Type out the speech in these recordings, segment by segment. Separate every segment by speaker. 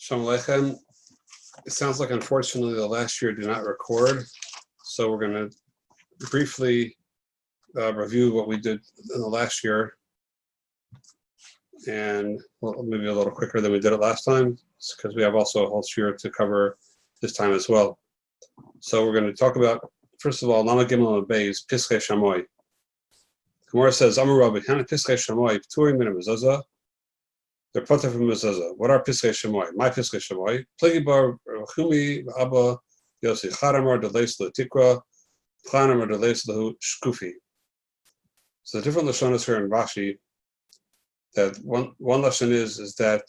Speaker 1: Shalom Aleichem. It sounds like, unfortunately, the last year did not record, so we're going to briefly review what we did in the last year, and well, maybe a little quicker than we did it last time, because we have also a whole year to cover this time as well. So we're going to talk about, first of all, Lama Gimel Beis Piskei Shamoy. Gemara says, Amar Rabbi, Hana Piskei Shamoy, Pturim min Mezuzah. They're potter from Mezuzah. What are Piskei Shamoy? My Piskei Shamoy. Plegi bar Rachumi Abba Yossi Charamar Deleis Letikra Charamar Deleis Lehu Shkufi. So the different lashonos here in Rashi. That one lashon is that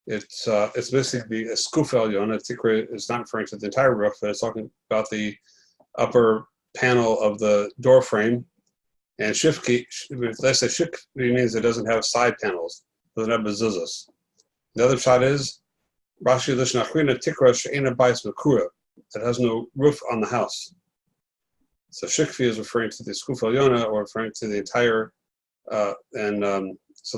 Speaker 1: it's basically a skuf elyon. Tikra is not referring to the entire roof, but it's talking about the upper panel of the door frame. And shifki, let's say shifki means it doesn't have side panels, doesn't have mezuzahs. The other shot is Rashi lishon achrina tikra she'ena bais makura, that has no roof on the house. So shikfi is referring to the skuf elyon, or referring to the entire, so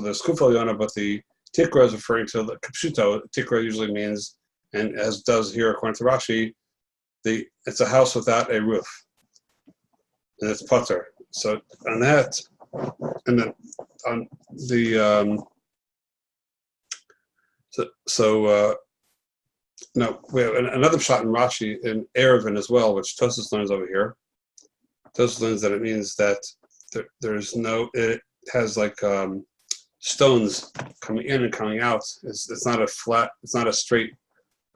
Speaker 1: there's skuf elyon, but the tikra is referring to the kapshuto. Tikra usually means, and as does here according to Rashi, it's a house without a roof, and it's pater. So on that, and then on the no, we have another shot in Rashi in Erevin as well, which Tosfos learns over here. Tosfos learns that it means that there's no, it has like stones coming in and coming out. It's not a flat, it's not a straight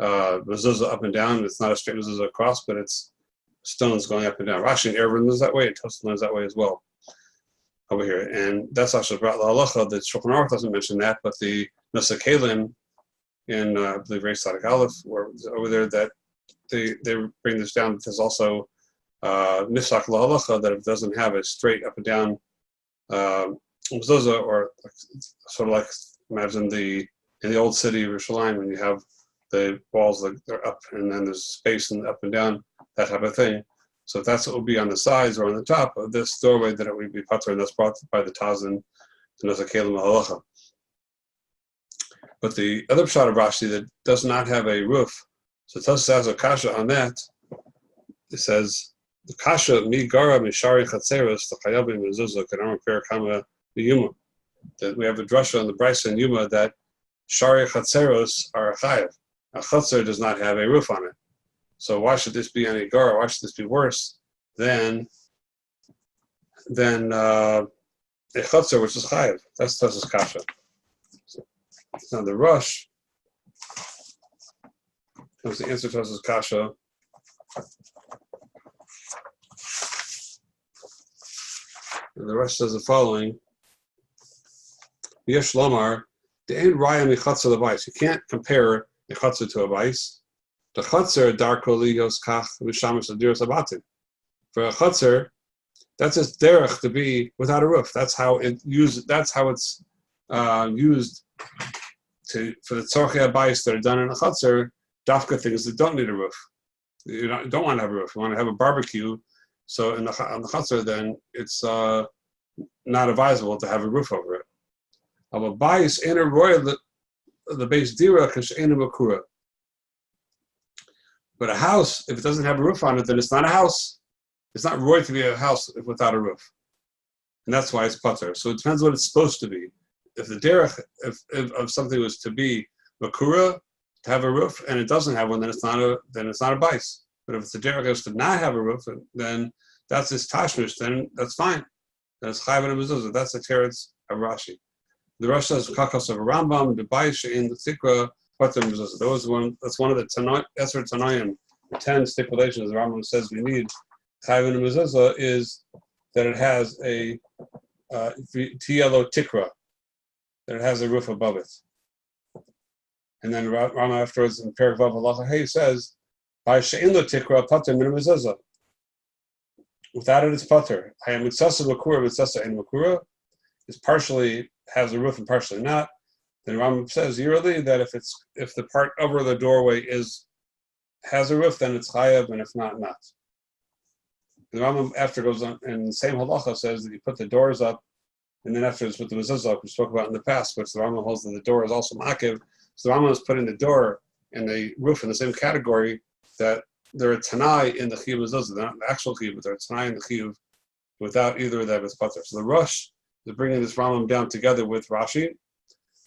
Speaker 1: mezuzah up and down. It's not a straight mezuzah across, but it's stones going up and down. Rashi and Erevin learns that way, and Tosfos learns that way as well over here. And that's actually brought la halacha. The Shulchan Aruch doesn't mention that, but the Nasa Kalim in I believe Reish Sadik Aleph, or over there, that they bring this down. There's also Nifsak la halacha, that it doesn't have a straight up and down mezuzah, or sort of like, imagine in the old city of Yerushalayim, when you have the walls that are up and then there's space and up and down, that type of thing. So if that's what would be on the sides or on the top of this doorway, then it would be pater, and that's brought by the Taz and the Nasa Kalim halacha. But the other pshat of Rashi that does not have a roof, so Tosfos has a kasha on that. It says, the kasha mi gara mishari chatzeros the chayabi mezuzah kanam per kama yuma. That we have a drasha on the Brisa and Yuma that shari chatzeros are a chayav. A chatzer does not have a roof on it. So why should this be any gara? Why should this be worse than a chatzer, which is chayav? That's Tosfos kasha. Now the Rush comes to answer Tosfos kasha. And the Rush says the following: Yesh Lomar, the ein raya michatzer lebayis. You can't compare a chatzer to a bayis. The chatzer darko liyos kach v'shamish adiros abatim. For a chatzer, that's its derech to be without a roof. That's how it's used. That's how it's used for the tzorchei habayis that are done in a chatzer. Dafka things that don't need a roof. You don't want to have a roof. You want to have a barbecue. So on the chatzer, then it's not advisable to have a roof over it. A bayis in a royal the base dira kashein makura. But a house, if it doesn't have a roof on it, then it's not a house. It's not roy to be a house without a roof, and that's why it's pater. So it depends what it's supposed to be. If the derech if something was to be makura, to have a roof, and it doesn't have one, then it's not a bayis. But if it's a derech is to not have a roof, then that's its tashmish. Then that's fine. Then it's chayav and mezuzah. That's the teretz of Rashi. The Rosh says kakos of Rambam, the bayis in the tikra pater mezuzah. That's one of the Esrei Tanayim, the 10 stipulations the Rambam says we need chayav and mezuzah, is that it has a tiyelo tikra, that it has a roof above it. And then Rama afterwards in Perek Vav Halacha Hey says, "By she'in lo tikra pater min mezuzah." Without it, it's pater. Hayam mitzasa makura mitzasa ein makura. It's partially has a roof and partially not. Then Rama says yearly that if the part over the doorway has a roof, then it's chayav, and if not, not. And Rama after goes on, and the same halacha says that you put the doors up, and then afterwards put the mezuzah, we spoke about in the past, which the Rama holds that the door is also makiv. So the Rama is putting the door and a roof in the same category, that they're a Tanai in the Chiyuv Mezuzah. They're not the actual Chiyuv, but they're a Tanai in the Chiyuv. Without either of them, it's Pater. So the Rosh is bringing this Rambam down together with Rashi,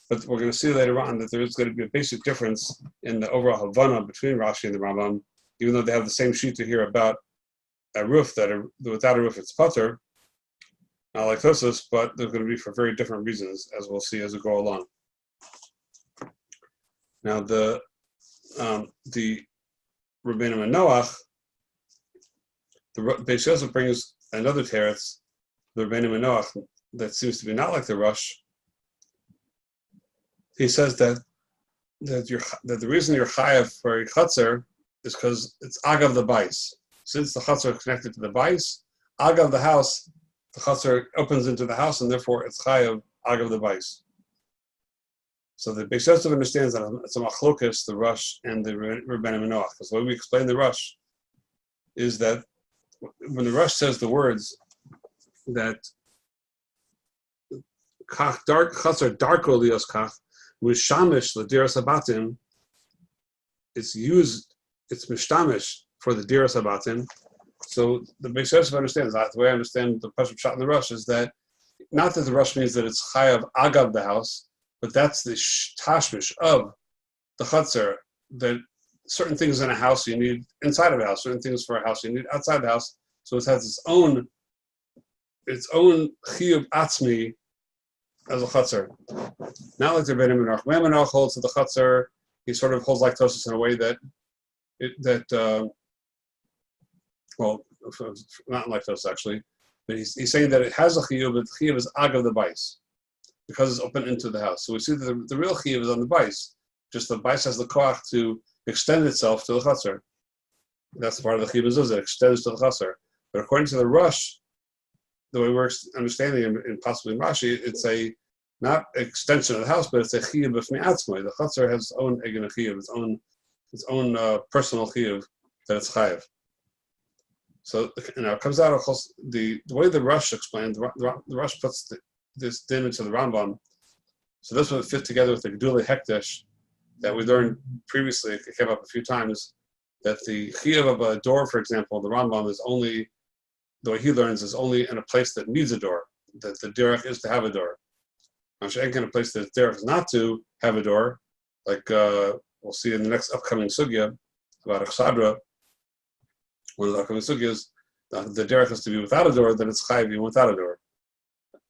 Speaker 1: but we're going to see later on that there is going to be a basic difference in the overall Havana between Rashi and the Rambam, even though they have the same shita here about a roof without a roof it's Pater, not like Tosos, but they're going to be for very different reasons, as we'll see as we go along. Now the Rabbeinu Noach, the Beis Yosef brings another teretz, the Rabbeinu Noach, that seems to be not like the Rosh. He says that the reason you're chayav for a chutzner is because it's agav the bais. Since the chutzner is connected to the bais, agav the house, the chutzner opens into the house, and therefore it's chayav agav the bais. So the Beis Yosef understands that it's a machlokas, the Rosh and the Rabbeinu Noach. Because the way we explain the Rosh is that when the Rosh says the words that kach dark chatzar darko lios kach with shamish l'diras habatim, it's mishtamish for the diras habatim. So the Beis Yosef understands that. The way I understand the Pashut Pshat in the Rosh is that not that the Rosh means that it's chayav agav the house, but that's the tashmish of the chutzner, that certain things in a house you need inside of a house, certain things for a house you need outside the house. So it has its own chiyuv atzmi as a chutzner. Not like the Rabbeinu Noach. Rabbeinu Noach holds to the chutzner. He sort of holds like Tosos in a way that not like Tosos actually, but he's saying that it has a chiyuv, but the chiyuv is agav the bais, because it's open into the house. So we see that the real chiyuv is on the bais. Just the bais has the koach to extend itself to the chutzner. That's the part of the chiyuv mezuzah, it extends to the chutzner. But according to the Rosh, the way we're understanding it, and possibly in Rashi, it's a not extension of the house, but it's a chiyuv b'fnei atzmai. The chutzner has its own egen chiyuv, its own personal chiyuv that it's chayav. So it comes out of the way the Rosh explained. The Rosh puts this din into the Rambam. So this would fit together with the Gedulei Hekdesh that we learned previously. It came up a few times that the chiyuv of a door, for example, the Rambam is only, the way he learns, is only in a place that needs a door, that the derech is to have a door. Mashenk in a place that the derech is not to have a door, like we'll see in the next upcoming sugya about Achsadra, one of the upcoming sugyas, the derech is to be without a door, then it's chayiv even without a door.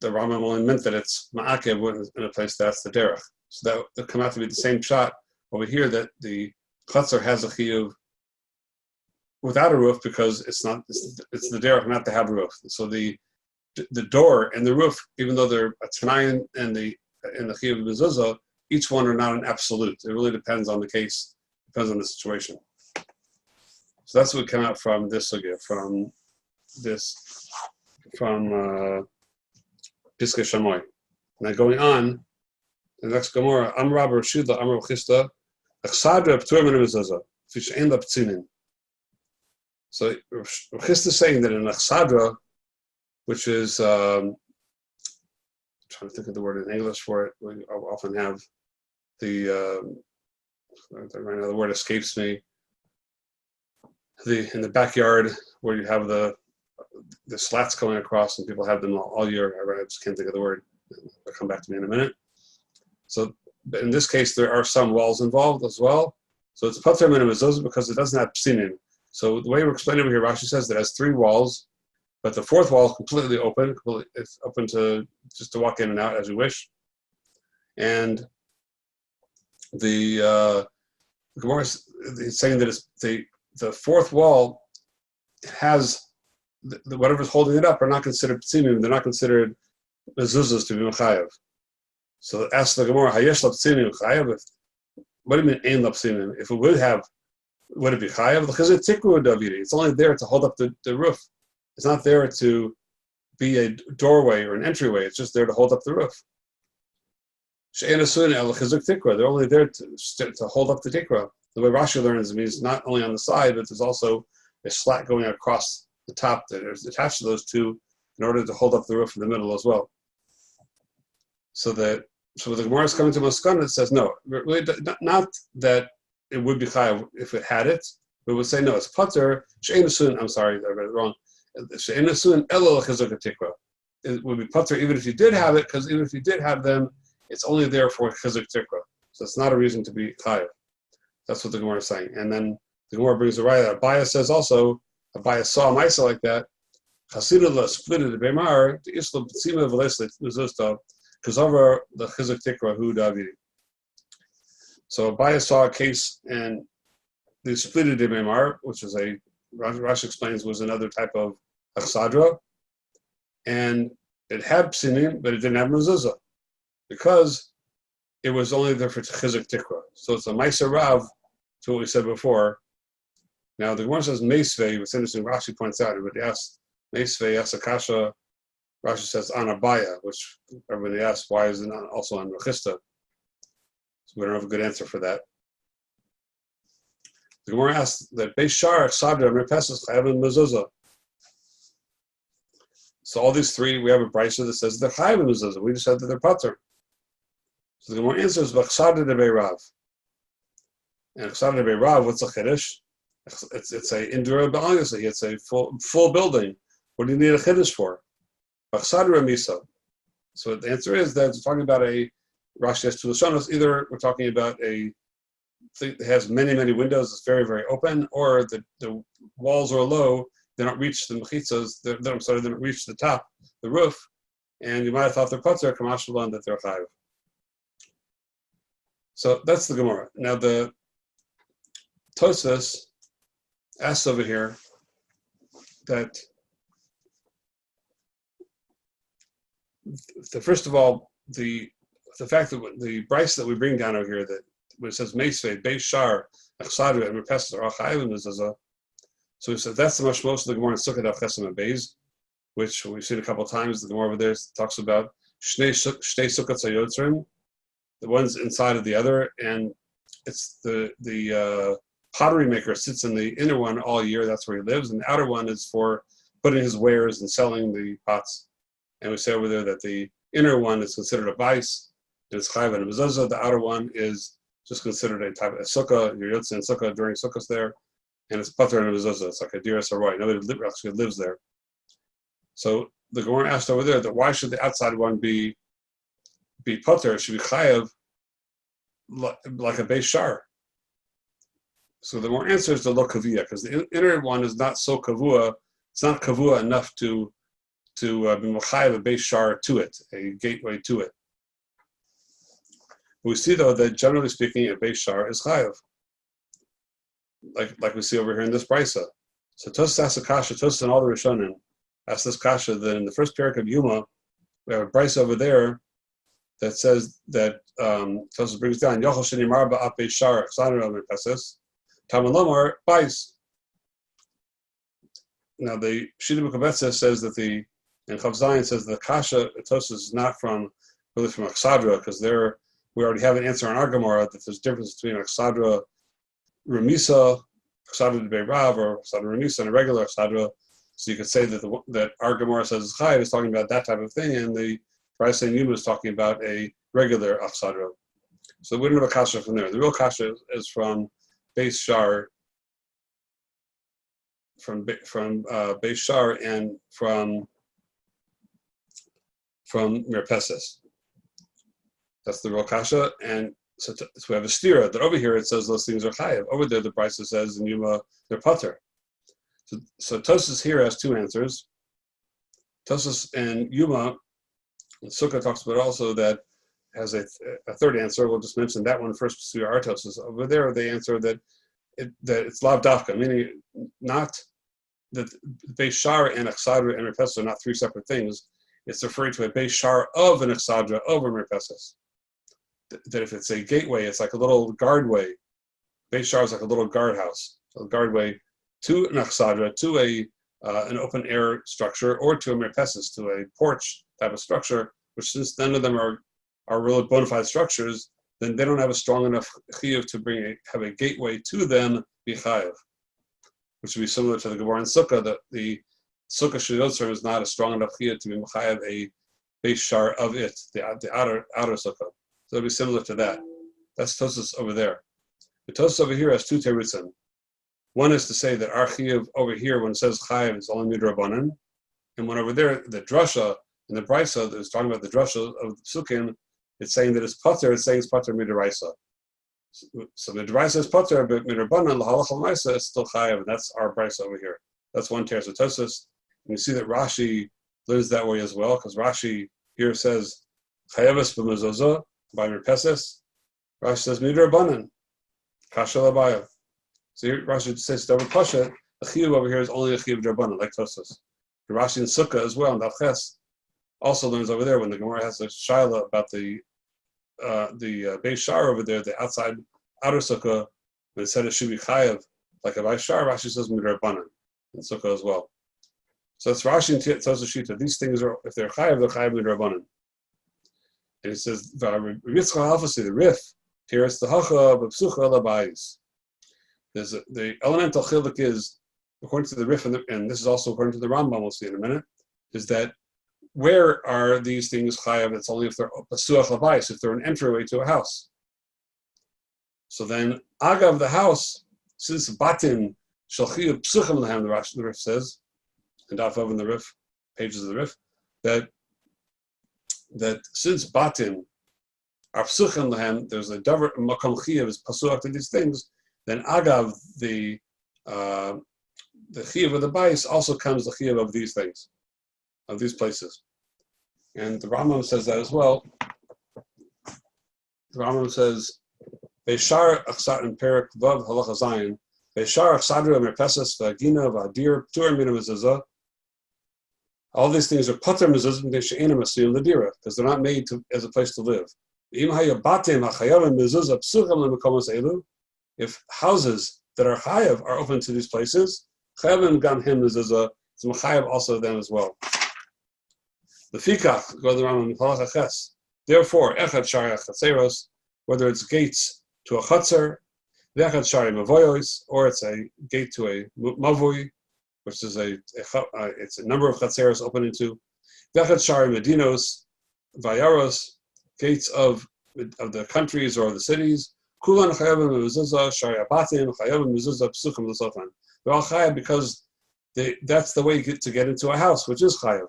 Speaker 1: The Rambam only meant that it's ma'akev in a place that's the derech. So that would come out to be the same shot over here, that the chutzner has a chiyuv without a roof because it's the derech not to have a roof. So the door and the roof, even though they're a tanai and the chiyuv mezuzah, each one are not an absolute. It really depends on the case, depends on the situation. So that's what would come out from this sugya, from Piskei Shammai. Now going on, the next Gemara, Amar Rabbi Shida, Amar Chista, Achsadra P'tur Min Mezuzah, Fish Ein La P'tzinin. So Chista is saying that in Achsadra, which is, I'm trying to think of the word in English for it, we often have right now the word escapes me, in the backyard where you have the slats going across and people have them all year. I just can't think of the word. It'll come back to me in a minute. So but in this case, there are some walls involved as well. So it's pater min mezuzah because it doesn't have psinim. So the way we're explaining over here, Rashi says that it has 3 walls, but the 4th wall is completely open. It's open to just to walk in and out as you wish. And the Gemara is saying that it's the 4th wall has whatever's holding it up are not considered psinim. They're not considered mezuzahs to be mechayev. So ask the Gemara, hayesh la psinim chayev? What do you mean ein la psinim? If it would have, would it be chayev? Because it's tikru davidi. It's only there to hold up the roof. It's not there to be a doorway or an entryway. It's just there to hold up the roof. She'en asuin el chizuk tikra. They're only there to hold up the tikra. The way Rashi learns means not only on the side, but there's also a slat going across the top that is attached to those two in order to hold up the roof in the middle as well. So the Gemara is coming to Maskana, it says no, really not that it would be chayav if it had it. We would say no, it's pater. I'm sorry, I read it wrong. It would be pater even if you did have it, because even if you did have them, it's only there for chizuk tikra. So it's not a reason to be chayav. That's what the Gemara is saying. And then the Gemara brings a raya. Abaya says also, Abaya saw a Maisa like that. Chasidullah split the Bemar, the Islam Tzima Veleslet Mizusta, Kazavar the chizuk tikra hu Davidi. So Abaya saw a case and they split the Bemar, which is Rashi explains was another type of achsadra, and it had psinim, but it didn't have mezuzah because it was only there for chizuk tikra. So it's a ma'aser rav to what we said before. Now the Gemara says meisvei. What's interesting, Rashi points out, everybody asks meisvei asakasha. Rashi says on Abaya, which everybody asks why is it not also on Rechista? So we don't have a good answer for that. The Gemara asks that Beis Shar, Sadra, Merpesas, Chayav, and Mezuzah. So all these three, we have a brisa that says they're Chayav and Mezuzah. We just said that they're Pater. So the Gemara answers, V'chsadra de Beirav. And Chsadra de Beirav, what's a Chiddush? It's a Indura Ba'angasli. It's a full building. What do you need a Chiddush for? V'chsadra Misa. So the answer is that it's talking about Rashi has two Lashonos. Either we're talking about a thing that has many, many windows, it's very, very open, or the walls are low, they don't reach the mechitzas, they don't reach the top, the roof, and you might have thought they're pater, kamashalan, that they're chayav. So that's the Gemara. Now the Tosfos asks over here that first of all, the fact that the brisa that we bring down over here that when it says Meisvei, Beis Shar, Achsadra, and Merpesas are all chayav and mezuzah. So we said that's the mashmos of the Gemara in Sukkot Daf Chesem and Beis, which we've seen a couple of times. The Gemara over there talks about Shnei Sukkot Sayotzrim, the one's inside of the other, and it's the pottery maker sits in the inner one all year. That's where he lives, and the outer one is for putting his wares and selling the pots. And we say over there that the inner one is considered a bais, and it's chayav and mezuzah. The outer one is just considered a type of sukkah. You're yotzei in sukkah during sukkahs there, and it's pater and mezuzah. It's like a diras haroy. Nobody actually lives there. So the Gemara asked over there that why should the outside one be pater? It should be chayav like a Beis Shar. So the more answer is the lo kavua, because the inner one is not so kavua. It's not kavua enough to be chayav a Beis Shar to it, a gateway to it. We see though that generally speaking, a Beis Shar is chayav, like we see over here in this brisa. So Tosfos asks a kasha, Tosfos and all the Rishonim ask this kasha that in the first parak of Yuma, we have a brisa over there that says that Tosfos brings down Yochel Shenimar Ba'at Beis Shar Chsadra Merpesas Talmud Lomar Bais. Now the Shita B'Kabetza says that and Chav Zayin says the kasha Tosfos is not really from Chsadra, because we already have an answer on our Gemara that there's a difference between Chsadra Remisa, Chsadra de Beirav, or Chsadra Remisa, and a regular Chsadra. So you could say that our Gemara says Chayav is talking about that type of thing, and the Brisa in Yuma is talking about a regular Chsadra. So we don't have a kasha from there. The real kasha is from Beis Shar, from Beis Shar, and from Merpesas. That's the real kasha, and so we have a stira that over here it says those things are chayav. Over there the brisa says in Yuma they're pater. So Tosfos here has two answers. Tosfos and Yuma, and Sukkah talks about also that has a third answer. We'll just mention that one first. To our Tosfos over there, they answer that it's lav dafka, meaning not that Beis Shar and Chsadra and Merpesas are not three separate things. It's referring to a Beis Shar of an Chsadra over Merpesas. That if it's a gateway, it's like a little guardway. Beis Shar is like a little guardhouse, a guardway to an Chsadra, to an open air structure, or to a Merpesas, to a porch type of structure. Which, since none of them are really bona fide structures, then they don't have a strong enough chiyuv to have a gateway to them be chayav, which would be similar to the Gemara in Sukkah, that the Sukkah Sheyotzer is not a strong enough chiyuv to be chayav a Beis Shar of it, the outer Sukkah. So it'll be similar to that. That's Tosfos over there. The Tosfos over here has two terutzim. One is to say that our chiyuv over here, when it says chayav, is only midrabanan, and when over there, the drasha in the brisa that is talking about the drasha of the psukim, it's saying that it's pater. It's saying it's pater midraisa. So midraisa is pater, but midrabanan l'halacha l'maisa is still chayav, and that's our brisa over here. That's one teretz of Tosfos. And you see that Rashi learns that way as well, because Rashi here says chayavas b'mezuzah by merpeses. Rashi says midrabanan kasha l'abaya. So here Rashi says double pasha. The chiyuv over here is only a chiyuv drabanan, like Tosfos. Rashi in Sukkah as well, and Davches also learns over there when the Gemara has a shaila about the Beis Shar over there, the outer Sukkah, when it said it should be chayav like a Beis Shar. Rashi says midrabanan in Sukkah as well. So it's Rashi and Tosfos Shita. These things are, if they're chayav midrabanan. And it says Yitzchak Alphasi, the Rif here it's the hacha b'psucha labayis. There's the elemental chiluk is, according to the Rif, and this is also according to the Rambam, we'll see in a minute, is that where are these things chayav? It's only if they're pasuach labayis, if they're an entryway to a house. So then, agav the house, since batin shalchiyu psuchim lahem, the Rif says, and Daf in the Rif, pages of the Rif, that since batin are psuchim lahem, there's a davar makam chiyav is pasuach to these things. Then agav the chiyuv of the bais also comes the chiyuv of these things, of these places. And the Rambam says that as well. The Rambam says, Beishar achsat in Perak Vav Halacha Zayin, Beishar achsadru merpeses v'agina v'adir p'tur mina mezuzah. All these things are pater mezuzah b'nei she'ena masuyim l'dira, because they're not made as a place to live. Im hayabatim ha'chayavim mezuzah p'sucham l'mekomos elu. If houses that are chayav are open to these places, chayavim gam him mezuzah, it's machayav also them as well. The fikach, go to the Rambam, halacha ches. Therefore, echad shari chatzeros, whether it's gates to a chatzer, v'echad shari mavoyos, or it's a gate to a mavoi, which is it's a number of chatzeros open into, v'echad shari medinos, vayaros, gates of the countries or the cities. Kulan chayavim mezuzah, shari abatim, chayavim mezuzah, psuchim l'sofan. They're all chayav because that's the way you get to get into a house, which is chayav.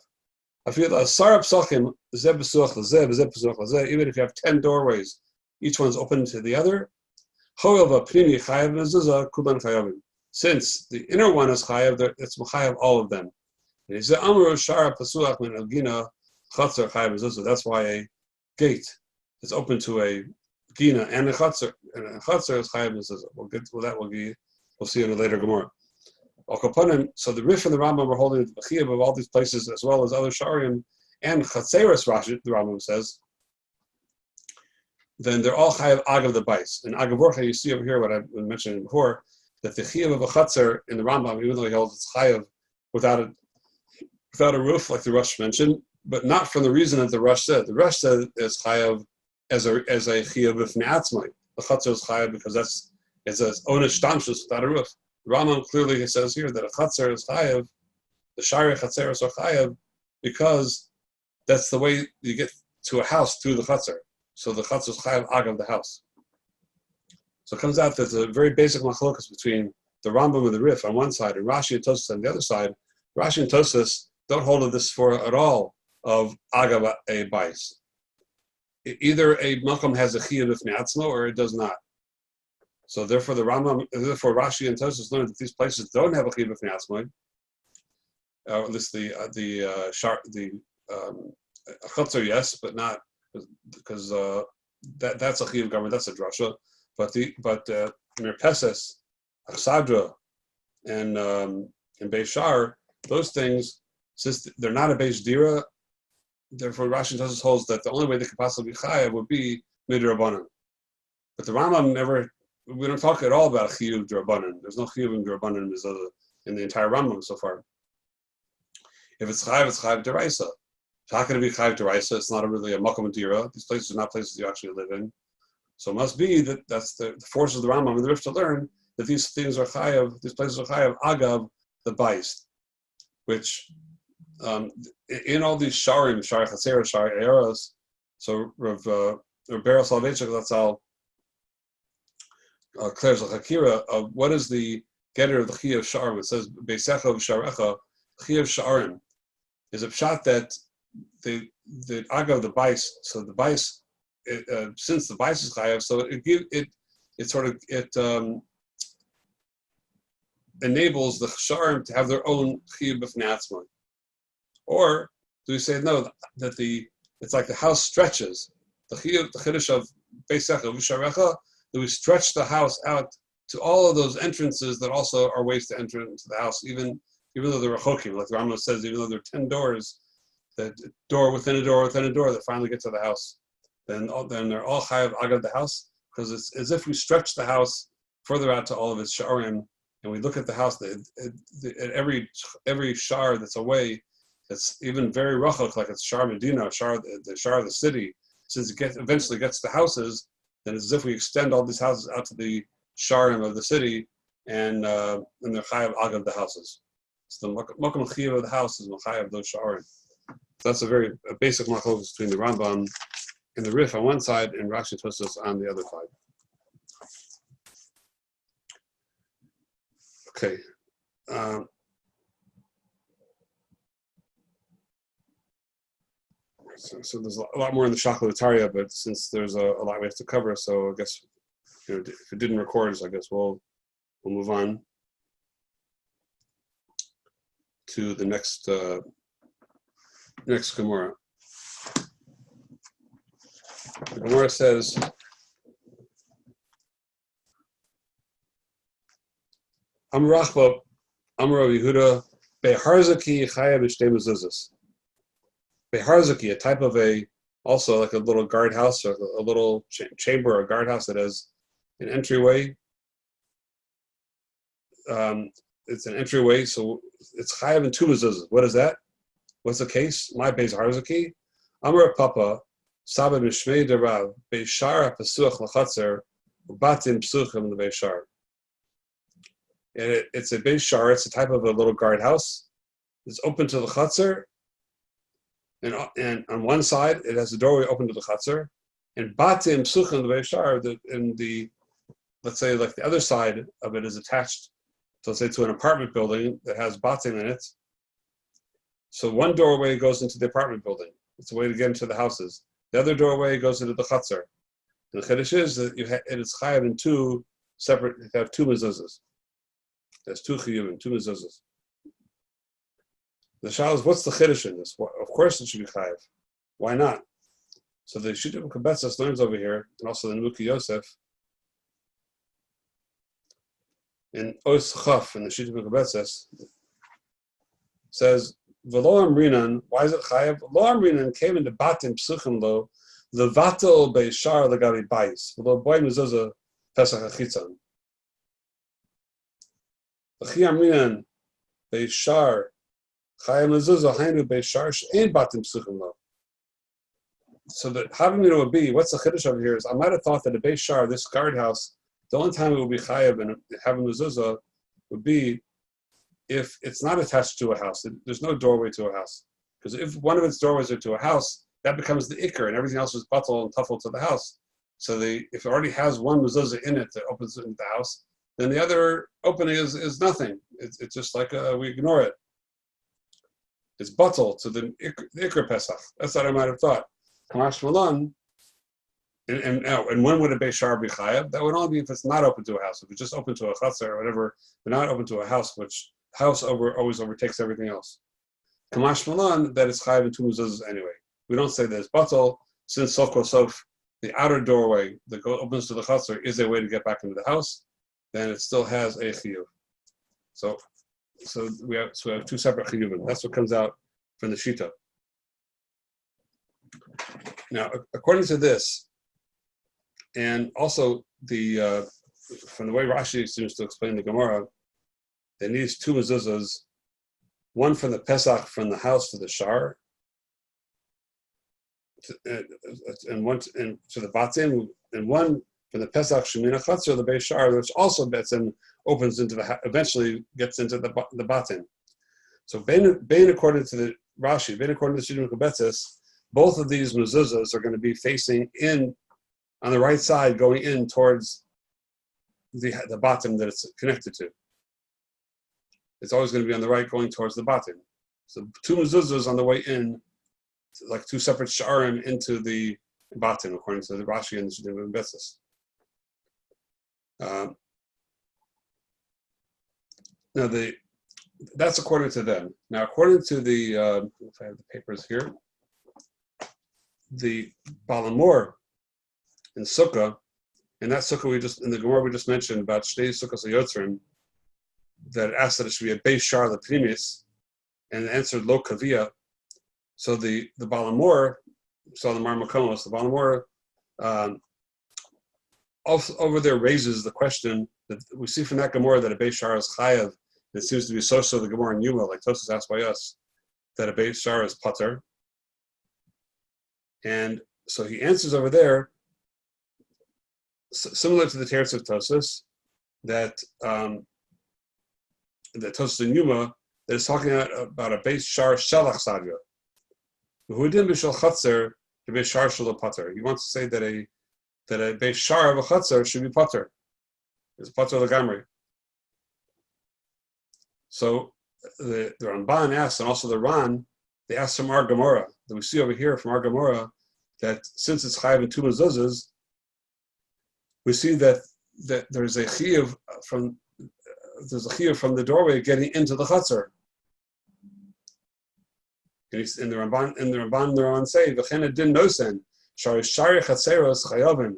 Speaker 1: Even if you have 10 doorways, each one's open to the other. Since the inner one is chayav, it's chayav all of them. That's why a gate is open to a gina and a chatzer is chayav mezuzah. We'll get to that. We'll see in a later Gemara. So the Rif and the Rambam are holding the chiyuv of all these places as well as other sharim and chatzeres. Rashi, the Rambam says, then they're all chayav agav the bais. And agav orcha, you see over here what I've been mentioning before, that the chiyuv of a chatzer in the Rambam, even though he holds it's chayav without a roof, like the Rush mentioned, but not for the reason that the Rush said. The Rush said it's chayav as a chiyuv b'fnei atzmai. The chatzer is chayav because it's an onish stamshus without a roof. Rambam clearly says here that a chatzer is chayav, the shari chatzeros are chayav, because that's the way you get to a house through the chatzer. So the chatzer is chayav agav the house. So it comes out that there's a very basic machlokas between the Rambam and the Rif on one side and Rashi and Tosfos on the other side. Rashi and Tosfos don't hold of this for at all of agav a bais. Either a makom has a chiyuv b'fnei atzmo or it does not. So therefore, therefore Rashi and Tosfos learn that these places don't have a chiyuv b'fnei atzmai. At least the chatzer, yes, but not because that's a chiyuv government. That's a drasha. But merpeses, achsadra, and Beis Shar, those things, since they're not a Beis Dira, therefore Rashi and Tosfos holds that the only way they could possibly be chayav would be midrabanan. But the Rambam never. We don't talk at all about chiyuv drabanan. There's no chiyuv in drabanan in the entire Rambam so far. If it's chayav deraisa. It's not going to be chayav deraisa. It's not really a makom dira. These places are not places you actually live in. So it must be that's the force of the Rambam and the Rif to learn that these things are chayav. These places are chayav agav the bais, which in all these sharim, shari chatzera, shari eros. So Rav Beryl Soloveitchik, that's all. Claire's Hakira of what is the getter of the Chi of Sha'arim. It says Beisecha of Sharecha, Chi of Sha'arim. Is a shot that the Agav, the Bais, so the Bais, since the Bais is Chayav, so it enables the Sha'arim to have their own Chiyuv B'fnei Atzmai. Or do we say no, that it's like the house stretches, the Chiddush of Beisecha V'Sharecha, that we stretch the house out to all of those entrances that also are ways to enter into the house, even though they're rechokim, like the Rambam says, even though there are 10 doors, that door within a door within a door that finally get to the house, then they're all chayav agad the house, because it's as if we stretch the house further out to all of its sha'arim, and we look at the house at every shar that's away, that's even very rachok, like it's shar Medina, the shar of the city. Since it eventually gets to houses, then it's as if we extend all these houses out to the sharim of the city, and they're chayav agad the houses. So the Mokum Chiyuv of the house is Machai of those Sha'arim. So that's a basic machlokes between the Rambam and the Rif on one side and Rashi Tosfos on the other side. Okay. So there's a lot more in the Shachlataria, but since there's a lot we have to cover, so I guess if it didn't record, so I guess we'll move on to the next Gemara. The Gemara says, Amrachba, Amra Yehuda, Beharzaki Chaya B'Shtei Mezuzos. Beharzaki, a type of also like a little guardhouse or a little chamber or guardhouse that has an entryway. It's an entryway, so it's chayav in 2 mezuzos. What is that? What's the case? My beis harzaki. Amar Papa, Saba Mishmei Derav, Beishar Pasuach Lachatzer, Batim Psuchim LeBeishar. And it's a Beishar, it's a type of a little guardhouse. It's open to the Chatzer, and on one side it has a doorway open to the Chatzer, and Batim Psuchim LeBeishar, let's say like the other side of it is attached, so let's say to an apartment building that has batim in it. So one doorway goes into the apartment building. It's a way to get into the houses. The other doorway goes into the chatzar. And the chiddush is that it is chayav in 2 separate, you have 2 mezuzos. There's 2 chiyuvim, 2 mezuzos. The shal is, what's the chiddush in this? Well, of course it should be chayav. Why not? So the Shita Kabetzas learns over here, and also the Nuki Yosef, in Os Chaf in the Shita Kabetzas, says, V'lo amrinan, why is it chayav? Lo amrinan came into batim psuchim lo, levatel beishar legavi bayis. V'lo boy mezuzah pesach achitzon. V'chi amrinan beishar chayav mezuzah hainu beishar she'ein batim psuchim lo. So that how do we know it would be? What's the chiddush over here is I might have thought that a beishar, this guardhouse, the only time it would be chayav and having mezuzah would be if it's not attached to a house. There's no doorway to a house. Because if one of its doorways are to a house, that becomes the ikr, and everything else is batal and tuffle to the house. So if it already has one mezuzah in it that opens it into the house, then the other opening is nothing. It's just like we ignore it. It's batal to the ikr pesach. That's what I might have thought. Kamash Malan, and when would a beishar be chayav? That would only be if it's not open to a house. If it's just open to a chatzar or whatever, but not open to a house, which house always overtakes everything else. Kamash Malan, that is chayav in 2 mezuzos anyway. We don't say that it's batal, since sof kol sof, the outer doorway that opens to the chatzar is a way to get back into the house, then it still has a chiyuv. So we have 2 separate chiyuvim. That's what comes out from the shita. Now, according to this, and also from the way Rashi seems to explain the Gemara, there needs 2 mezuzahs, one from the Pesach from the house to the shar, and one to the batim, and one from the Pesach Shemina Chatzar, the Beis Shar, which also opens into eventually gets into the batim. So Bein according to the Rashi, Bein according to the Shita Kabetzes, both of these mezuzahs are going to be facing in on the right side, going in towards the bottom that it's connected to. It's always going to be on the right, going towards the bottom. So two mezuzahs on the way in, like two separate sha'arim into the bottom, according to the Rashi and the Shidduchim Betzis. Now that's according to them. Now according to the, if I have the papers here, the Balamor in Sukkah, and that Sukkah in the Gemara we just mentioned about Shtei Sukkos HaYotzrim, that asked that it should be a Beis Shar Leprimis, and answered Lo Kavia. So the Balamor, so the Mar Makomos, the Balamor over there raises the question that we see from that Gemara that a Beis Shar is Chayav. It seems to be so the Gemara in Yuma, like Tosas asked by us, that a Beis Shar is Pater. And so he answers over there, similar to the Teretz of Tosas, that the Tosas in Yuma, that is talking about a Beis Shar Shalach Sadya. Who didn't b'shel Chatzer, the Beis Shar Shel Pater. He wants to say that a Beis Shar of a Chatzer should be Pater. It's Pater Lagamri. So the Ramban asks, and also the Ran, they ask from our Gemara, that we see over here from our Gemara, that since it's Chayav and two mezuzahs, we see that there's a chiyuv from the doorway getting into the Chatzer. In the Ramban say, "V'chena din nosen shari chatzeros chayavim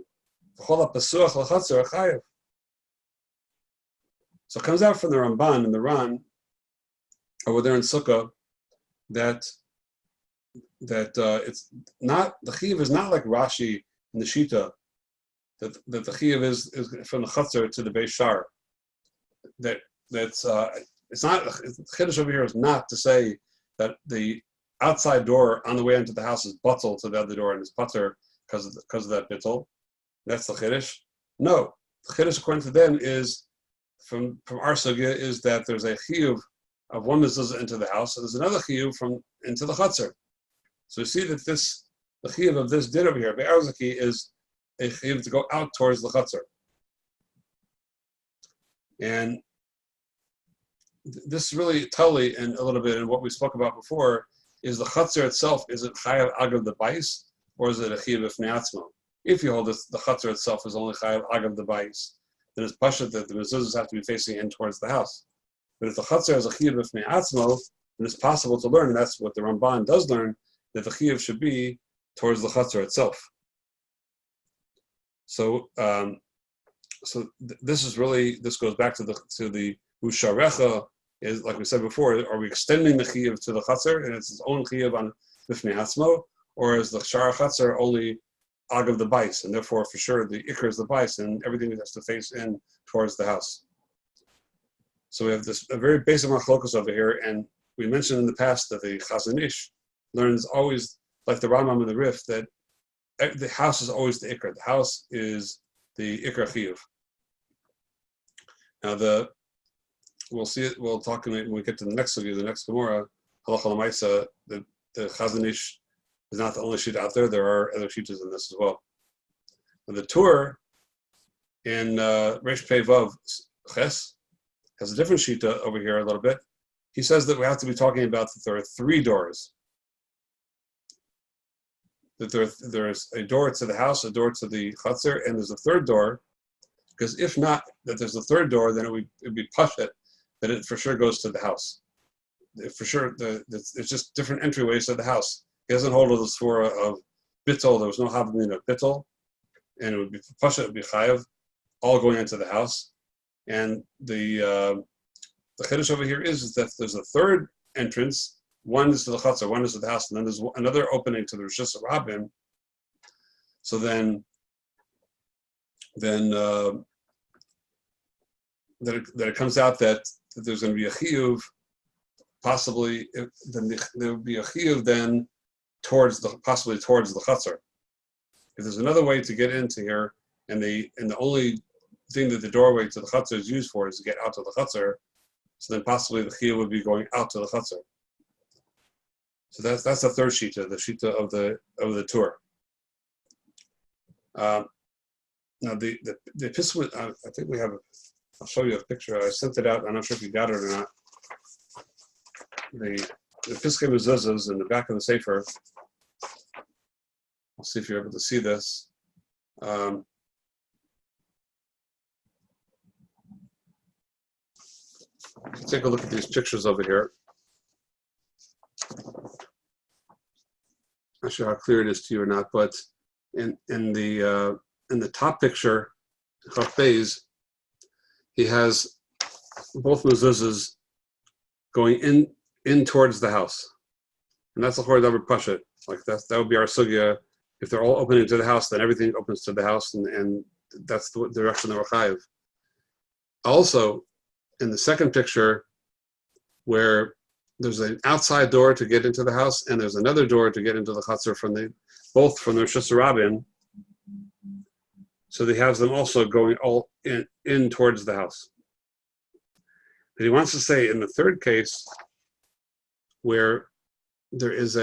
Speaker 1: v'chol hapasuach l'chatzer chayav." So it comes out from the Ramban and the Ran over there in Sukkah that it's not, the chiyuv is not like Rashi in the Shita, that the chiyuv is from the Chatzer to the Beis Shar. It's not, the chiddush over here is not to say that the outside door on the way into the house is butzel to the other door and it's pater because of that bittul. That's the chiddush. No, the chiddush according to them is from our sugya is that there's a chiyuv of one mezuzah into the house, and there's another chiyuv from into the chutzner. So you see that the chiyuv of this din over here, be'arzaki, is a chiyuv to go out towards the chutzner. And this is really totally and a little bit in what we spoke about before. Is the chutzner itself, is it chayav agav the bais, or is it a chiyuv ifnei atzmo? If you hold this, the chutzner itself is only chayav agav the bais, then it's pashut that the mezuzahs have to be facing in towards the house. But if the chutzner is a chiyuv ifnei atzmo, then it's possible to learn, and that's what the Ramban does learn, that the chiyuv should be towards the chutzner itself. So, this is really, this goes back to the usharecha. Is like we said before, are we extending the chiyuv to the chatzar and it's its own chiyuv on bifnei hatzmo, or is the shar chatzar only agav the bais, and therefore for sure the ikr is the bais and everything has to face in towards the house. So we have a very basic machlokus over here, and we mentioned in the past that the Chazon Ish learns always, like the Rambam and the Rif, that the house is always the ikr. The house is the ikr chiyuv. Now we'll see it. We'll talk when we get to the next sugya, the next Gemara. Halacha l'maisa. The Chazon Ish is not the only sheet out there. There are other sheets in this as well. And the Tur in Reish Pei Vav Ches has a different sheet over here a little bit. He says that we have to be talking about that there are three doors. That there's a door to the house, a door to the chutzner, and there's a third door. Because if not, that there's a third door, then it'd be pashut that it for sure goes to the house. For sure, it's just different entryways to the house. He doesn't hold to the svara of bittul. There was no havamina of bittul, and it would be pasha, it would be chayav, all going into the house. And the chiddush over here is that there's a third entrance. One is to the chutzner, one is to the house, and then there's another opening to the Rosh Hashanah. So then that it comes out that there's going to be a chiyuv, possibly then there would be a chiyuv then possibly towards the chutzner. If there's another way to get into here, and the only thing that the doorway to the chutzner is used for is to get out to the chutzner, so then possibly the chiyuv would be going out to the chutzner. So that's the third shita, the shita of the Tur. now the epistle, I think we have, I'll show you a picture. I sent it out. I'm not sure if you got it or not. The Piskei Mezuzahs in the back of the Sefer. I'll see if you're able to see this. Take a look at these pictures over here. Not sure how clear it is to you or not, but in the top picture, Chafez, he has both mezuzahs going in towards the house, and that's a hard number pashat. Like that would be our sugya. If they're all opening to the house, then everything opens to the house, and that's the direction that we're chayiv. Also, in the second picture, where there's an outside door to get into the house, and there's another door to get into the chutzner both from the Rosh Hashanah. So he has them also going all in towards the house. But he wants to say in the third case, where there is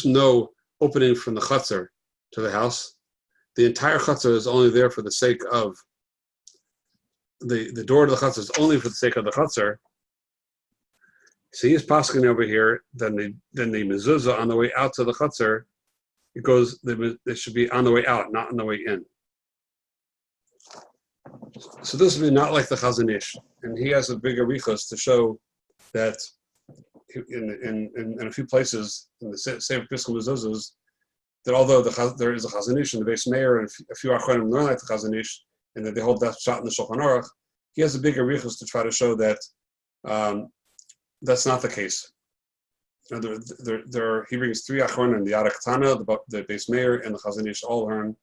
Speaker 1: no opening from the chutzner to the house, the entire chutzner is only there for the sake of the door to the chutzner is only for the sake of the chutzner. So he's passing over here. Then the mezuzah on the way out to the chutzner, it should be on the way out, not on the way in. So this would be not like the Chazon Ish, and he has a big arichos to show that in a few places in the Sefer Piskei Mezuzahs, that although there is a Chazon Ish in the Beis Meir and a few Achronim learn like the Chazon Ish, and that they hold that shot in the Shulchan Aruch, he has a big arichos to try to show that that's not the case. He brings three Achronim, the Arak Tana, the Beis Meir, and the Chazon Ish all learn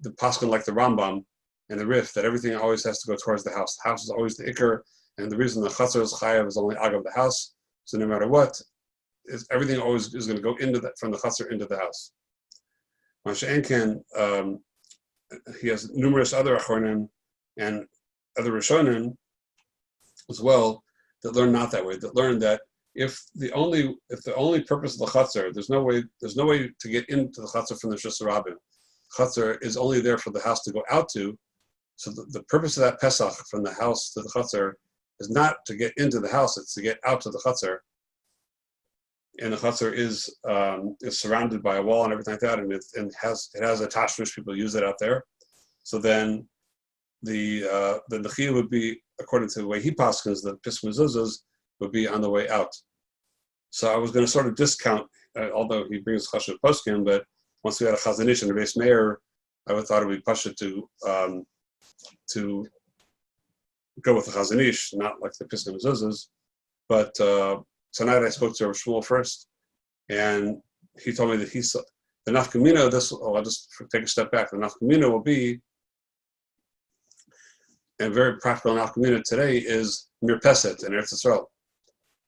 Speaker 1: the pasuk like the Rambam and the Rif, that everything always has to go towards the house. The house is always the ikar, and the reason the chutzner is chayav is only agav the house. So no matter what, everything always is going to go from the chutzner into the house. Masha Enken, he has numerous other achronim and other rishonim as well that learn not that way. That learn that if the only purpose of the chutzner, there's no way to get into the chutzner from the Shus Rabbim. Chutzner is only there for the house to go out to. So the purpose of that Pesach from the house to the chutzner is not to get into the house; it's to get out to the chutzner. And the chutzner is surrounded by a wall and everything like that, and it has a tashmish. People use it out there. So then the nechiyah would be, according to the way he paskins, the Piskei Mezuzahs would be on the way out. So I was going to sort of discount, although he brings chashuv poskim, but once we had a Chazon Ish and a Beis Meir, I would thought it would be pasha to go with the Chazon Ish, not like the Piskei Mezuzahs. But tonight I spoke to Rav Shmuel first, and he told me that he saw the nafkamina. I'll just take a step back. The nafkamina will be, and very practical nafkamina today is mirpeset in Eretz Yisrael.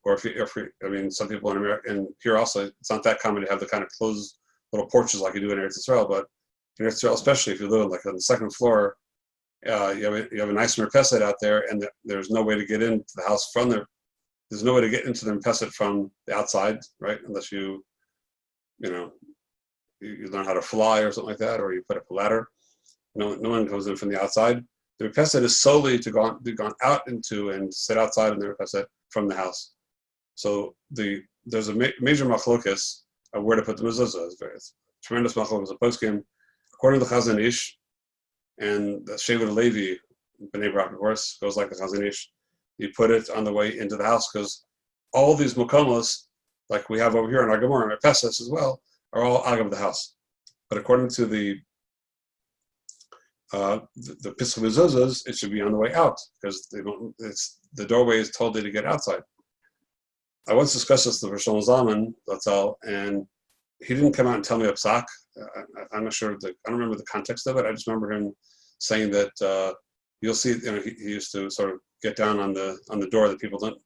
Speaker 1: Or some people in America, and here also, it's not that common to have the kind of closed little porches like you do in Eretz Yisrael, but in Eretz Yisrael, especially if you live like on the second floor, you have a nice merpeset out there, and there's no way to get into the house from there. There's no way to get into the merpeset from the outside, right? Unless you learn how to fly or something like that, or you put up a ladder. No one comes in from the outside. The merpeset is solely to gone out into and sit outside in the merpeset from the house. So there's a major machlokas of where to put the mezuzah. It's tremendous machlokas of poskim. According to the Chazon Ish, and the Shevet Levi, Bnei Brak, of course, goes like the Chazon Ish. You put it on the way into the house, because all these makomos, like we have over here in our Gemara and Pesach as well, are all agav the house. But according to the Piskei Mezuzahs, it should be on the way out, because the doorway is told you to get outside. I once discussed this with Rosh Zalman, that's all, and he didn't come out and tell me a psak. I'm not sure. I don't remember the context of it. I just remember him saying that you'll see. He used to sort of get down on the door that people don't.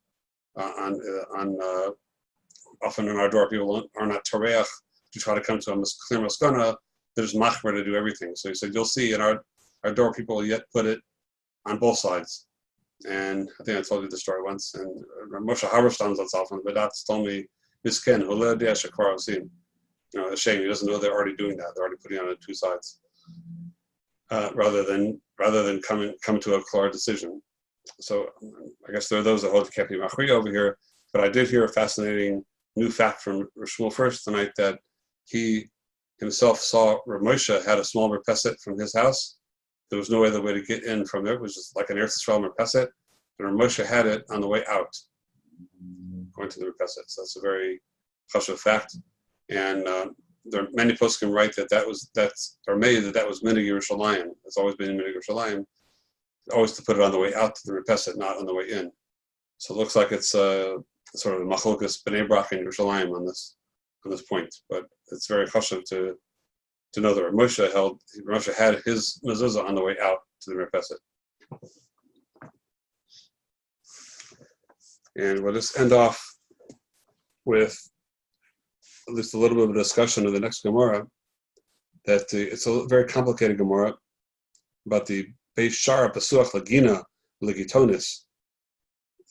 Speaker 1: Often in our door, people are not toreach to try to come to a clear maskana. There's machmer to do everything. So he said you'll see in our door, people yet put it on both sides. And I think I told you the story once. And Moshe Haberstein's that's often, but that's told me misken huleh shekvar osin. a shame. He doesn't know they're already doing that. They're already putting on two sides, rather than come to a clear decision. So I guess there are those that hold to Kepi Machri over here. But I did hear a fascinating new fact from Shmuel first tonight that he himself saw Rav Moshe had a small merpeset from his house. There was no other way to get in from there. It was just like an Eretz Yisrael merpeset. And Rav Moshe had it on the way out, going to the merpeset. So that's a very chashuv fact. And there are many poskim write that was Minig Yerushalayim. It's always been Minig Yerushalayim, always to put it on the way out to the merpeset, not on the way in. So it looks like it's sort of a machlokas b'nei Brak and Yerushalayim on this point, but it's very chashuv to know that Moshe had his mezuzah on the way out to the merpeset. And we'll just end off with at least a little bit of a discussion of the next Gemara. It's a very complicated Gemara about the Beis Shara Pesuach Lagina Legitonis.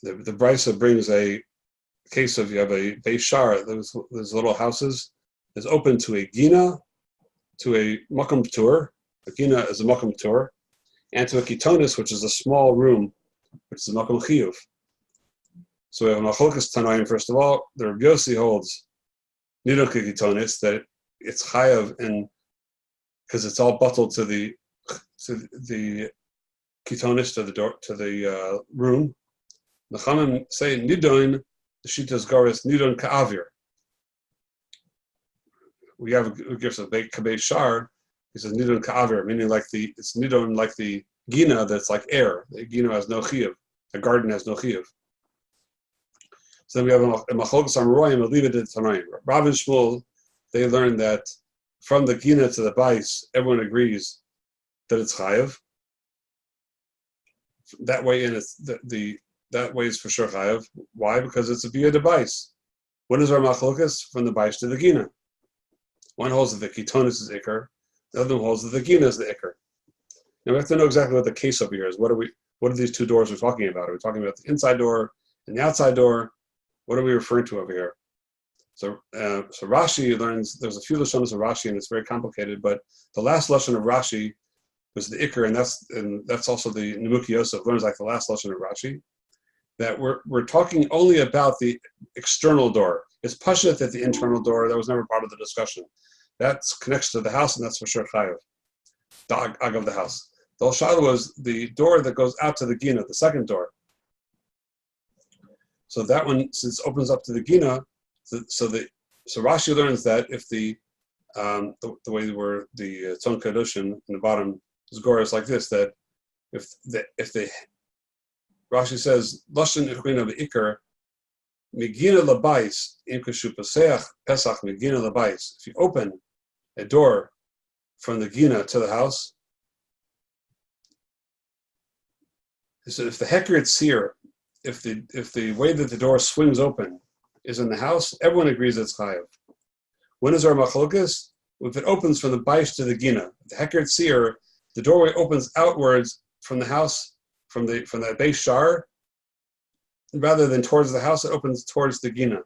Speaker 1: The Brisa brings a case of you have a Beis Shara. There's little houses. It's open to a Gina, to a Makam Tur. A Gina is a Makam Tur, and to a Kitonis, which is a small room, which is a Makam Chiyuv. So we have Machlokes Tanaim. First of all, the Rabbi Yossi holds Nidon Kitonis that it's chayav, and because it's all bottled to the Kitonis, to the door, to the room. The Chachamim say Nidon, the Shitas Garis Nidon Ka'avir. We give us a Kabei Shar. He says Nidon Ka'avir, meaning it's Nidon like the Gina that's like air. The Gina has no chiyuv. The garden has no chiyuv. So then we have a Machlokes Amoraim, a leave it to Tanaim. Rav and Shmuel, they learned that from the Gina to the Bais, everyone agrees that it's chayav. That way in it's that way is for sure chayav. Why? Because it's a via device. What is our Machlokes? From the Bais to the Gina. One holds that the Kitonis is Iker, the other one holds that the Gina is the Iker. Now we have to know exactly what the case over here is. What are these two doors we're talking about? Are we talking about the inside door and the outside door? What are we referring to over here? So Rashi learns, there's a few Lashonos of Rashi, and it's very complicated, but the last Lashon of Rashi was the Iker, and that's also the Nemuki Yosef learns like the last Lashon of Rashi, that we're talking only about the external door. It's Pashat at the internal door, that was never part of the discussion. That connects to the house, and that's for sure Chayav, the Ag of the house. The Oshad was the door that goes out to the Gina, the second door. So that one, since it opens up to the Gina, so Rashi learns that if the way where the Tzon Kedoshim in the bottom is Gora is like this, that if the Rashi says Lashon Echrin of Iker Megina Labais Imkashu Pesach Pesach Megina Labais. If you open a door from the Gina to the house, so if the Hekeret Seer, if the way that the door swings open is in the house, everyone agrees it's chayav. When is our machlokes? If it opens from the bais to the gina, the hekeret seer, the doorway opens outwards from the house, from that beis shar, rather than towards the house, it opens towards the gina.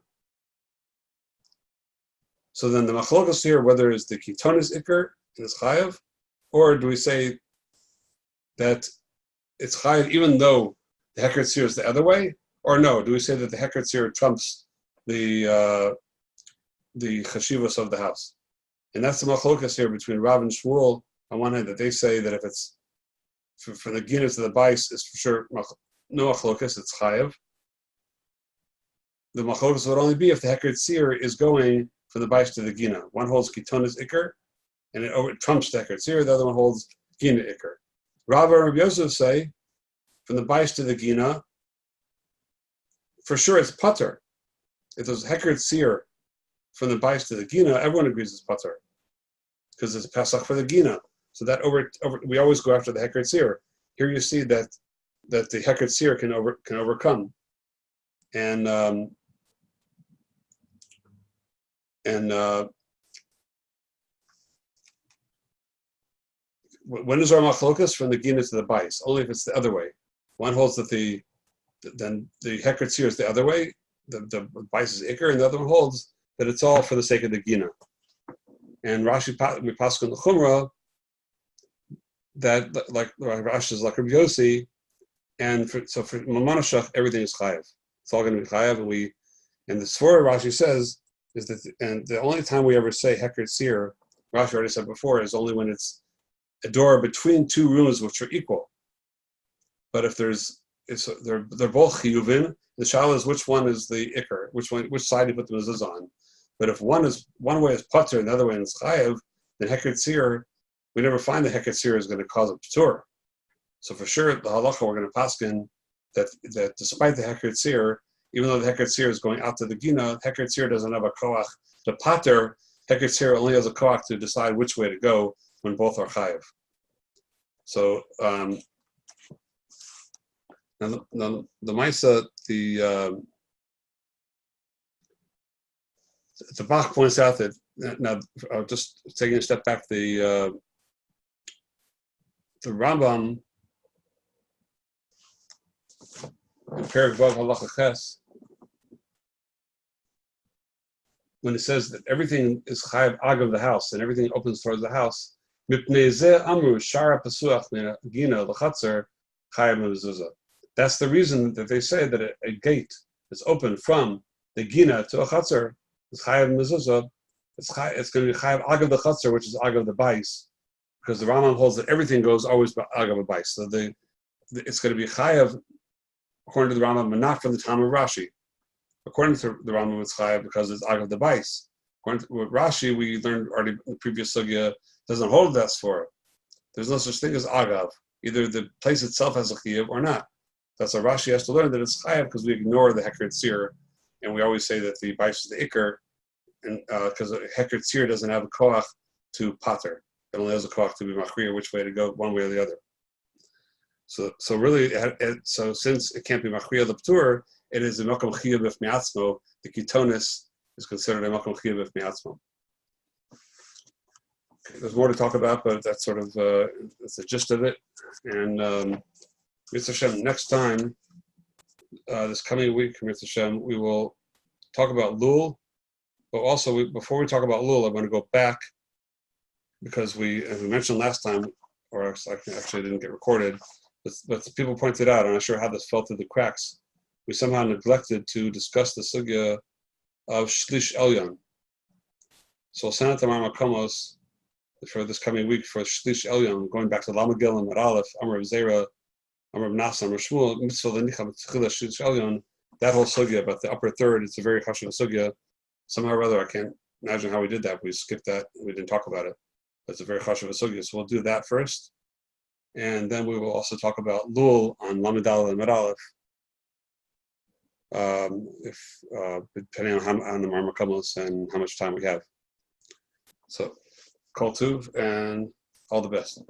Speaker 1: So then the machlokes here, whether it's the kitonis iker and it's chayav, or do we say that it's chayav even though the hekeret seer is the other way, or no? Do we say that the hekeret seer trumps the chashivas of the house? And that's the machlokas here between Rav and Shmuel on one hand, that they say that if it's for the gina to the bais, is for sure no machlokas, it's chayav. The machlokas would only be if the hekeret seer is going from the bais to the gina. One holds kitonis iker, and it trumps the hekeret seer. The other one holds gina iker. Rav and Rabbi Yosef say from the bais to the gina, for sure it's pater. If there's hekeret seer from the bais to the gina, everyone agrees it's pater, because it's Pesach for the gina. So that we always go after the hekeret seer. Here you see that the hekeret seer can overcome, and when is our machlokas? From the gina to the bais? Only if it's the other way. One holds that then the hekeret seer is the other way. The bais is iker, and the other one holds that it's all for the sake of the gina. And Rashi we pass on the Chumrah that like Rashi is like Rabbi Yossi, and for Mamanashach everything is chayav. It's all going to be chayav, and the Sforah Rashi says is that, and the only time we ever say Heker Seir, Rashi already said before, is only when it's a door between two rooms which are equal. But if they're both chiyuvin, the shaila is which one is the ikar, which side you put the mezuzah on. But if one way is patur and the other way is chayav, then Heker Seir, we never find the Heker Seir is going to cause a patur. So for sure, the halacha we're going to paskin that despite the Heker Seir, even though the Heker Seir is going out to the Gina, Heker Seir doesn't have a koach to pater. Heker Seir only has a koach to decide which way to go when both are chayav. So now the Maisa, the Bach points out that now just taking a step back, the Rambam in Perek Vav Halacha Ches, when it says that everything is chayav agav the house and everything opens towards the house, mipnei zeh amru shara pasuach gina l'chatzer chayav mezuzah. That's the reason that they say that a gate is open from the gina to a chatzer is chayav mezuzah. It's going to be chayav agav the chatzer, which is agav the bais, because the Rambam holds that everything goes always by agav the bais. So it's going to be chayav according to the Rambam, but not from the time of Rashi. According to the Rambam, it's chayav because it's agav the bais. According to Rashi, we learned already in the previous sugya, doesn't hold that for. There's no such thing as agav. Either the place itself has a chiyuv or not. That's why Rashi has to learn that it's chayav because we ignore the Heker Tzir, and we always say that the bais is the ikar, and because the Heker Tzir doesn't have a koach to pater. It only has a koach to be machriya, which way to go, one way or the other. So really, so since it can't be machriya the p'tur, it is a makom chiyuv if miatzmo. The ketonis is considered a makom chiyuv if miatzmo. There's more to talk about, but that's sort of that's the gist of it. And Mitzvah Hashem, next time, this coming week, Mitzvah Hashem, we will talk about Lul, but also before we talk about Lul, I'm going to go back because as we mentioned last time, or actually didn't get recorded. But people pointed out, I'm not sure how this fell through the cracks, we somehow neglected to discuss the sugya of Shlish Elyon. So Sanat Amar Makomos, for this coming week, for Shlish Elyon, going back to Lamagil and Maralef, Amr of Zera, Amr of Nasa, Amr of Shmuel, Mitzvah Lenicha, Tzchila Shlish Elyon, that whole sugya about the upper third, it's a very chashuv sugya. Somehow or other, I can't imagine how we did that. We skipped that, we didn't talk about it. It's a very chashuv sugya, so we'll do that first. And then we will also talk about Lul on Lamedal and Meralef, depending on the Marmakamos and how much time we have. So, Kol Tuv and all the best.